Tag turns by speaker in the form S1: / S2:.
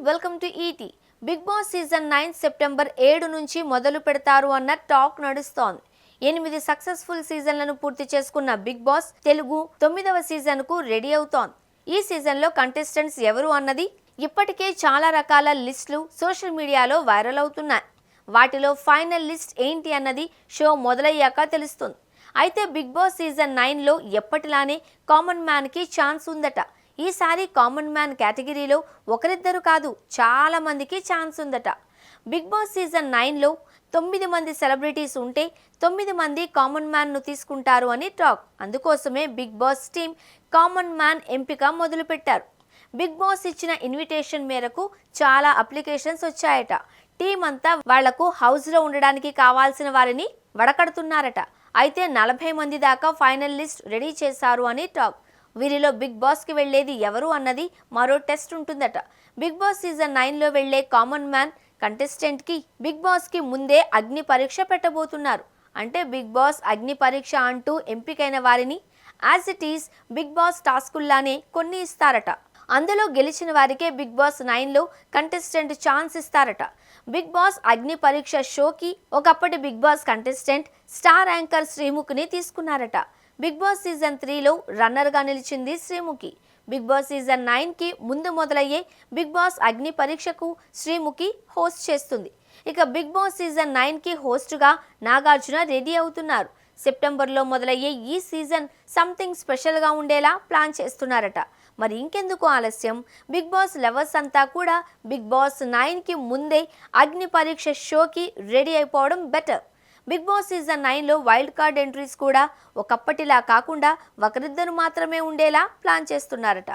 S1: Welcome to ET. Bigg boss season 9 సెప్టెంబర్ 7 నుంచి మొదలు పెడతారు అన్న టాక్ నడుస్తోంది. 8 సక్సెస్ఫుల్ సీజన్లను పూర్తి చేసుకున్న బిగ్ బాస్ తెలుగు 9వ సీజన్కు రెడీ అవుతోంది. ఈ సీజన్లో కంటెస్టెంట్స్ ఎవరు అన్నది ఇప్పటికే చాలా రకాల లిస్టులు సోషల్ మీడియాలో వైరల్ అవుతున్నాయి. వాటిలో ఫైనల్ లిస్ట్ ఏంటి అన్నది షో మొదలయ్యాక తెలుస్తుంది. అయితే బిగ్ బాస్ సీజన్ 9లో ఎప్పటిలానే కామన్ మ్యాన్కి ఛాన్స్ ఉందట. ఈసారి కామన్ మ్యాన్ కేటగిరీలో ఒకరిద్దరు కాదు, చాలా మందికి ఛాన్స్ ఉందట. బిగ్ బాస్ సీజన్ 9లో 9 మంది సెలబ్రిటీస్ ఉంటే 9 మంది కామన్ మ్యాన్ను తీసుకుంటారు అని టాక్. అందుకోసమే Bigg Boss team common man ఎంపిక మొదలుపెట్టారు. బిగ్ బాస్ ఇచ్చిన ఇన్విటేషన్ మేరకు చాలా అప్లికేషన్స్ వచ్చాయట. టీం అంతా వాళ్లకు హౌస్లో ఉండడానికి కావాల్సిన వారిని వడకడుతున్నారట. అయితే 40 మంది దాకా ఫైనల్ లిస్ట్ రెడీ చేశారు అని టాక్. వీరిలో బిగ్ బాస్కి వెళ్లేది ఎవరు అన్నది మరో టెస్ట్ ఉంటుందట. బిగ్ బాస్ సీజన్ 9లో వెళ్లే కామన్ మ్యాన్ కంటెస్టెంట్కి బిగ్ బాస్కి ముందే అగ్ని పరీక్ష పెట్టబోతున్నారు. అంటే బిగ్ బాస్ అగ్ని పరీక్ష అంటూ ఎంపికైన వారిని as it is big boss టాస్కుల్లానే కొన్ని ఇస్తారట. అందులో గెలిచిన వారికే బిగ్ బాస్ 9లో కంటెస్టెంట్ ఛాన్స్ ఇస్తారట. బిగ్ బాస్ అగ్ని పరీక్ష షోకి ఒకప్పటి big boss contestant star anchor శ్రీముఖిని తీసుకున్నారట. బిగ్ బాస్ సీజన్ 3లో రన్నర్గా నిలిచింది శ్రీముఖి. బిగ్ బాస్ సీజన్ 9కి ముందు మొదలయ్యే బిగ్ బాస్ అగ్ని పరీక్షకు శ్రీముఖి హోస్ట్ చేస్తుంది. ఇక బిగ్ బాస్ సీజన్ 9కి హోస్ట్గా నాగార్జున రెడీ అవుతున్నారు. సెప్టెంబర్లో మొదలయ్యే ఈ సీజన్ సంథింగ్ స్పెషల్గా ఉండేలా ప్లాన్ చేస్తున్నారట. మరి ఇంకెందుకు ఆలస్యం, బిగ్ బాస్ లవర్స్ అంతా కూడా బిగ్ బాస్ 9కి ముందే అగ్ని పరీక్ష షోకి రెడీ అయిపోవడం బెటర్. బిగ్ బాస్ సీజన్ 9లో వైల్డ్ కార్డ్ ఎంట్రీస్ కూడా ఒకప్పటిలా కాకుండా ఒకరిద్దరు మాత్రమే ఉండేలా ప్లాన్ చేస్తున్నారట.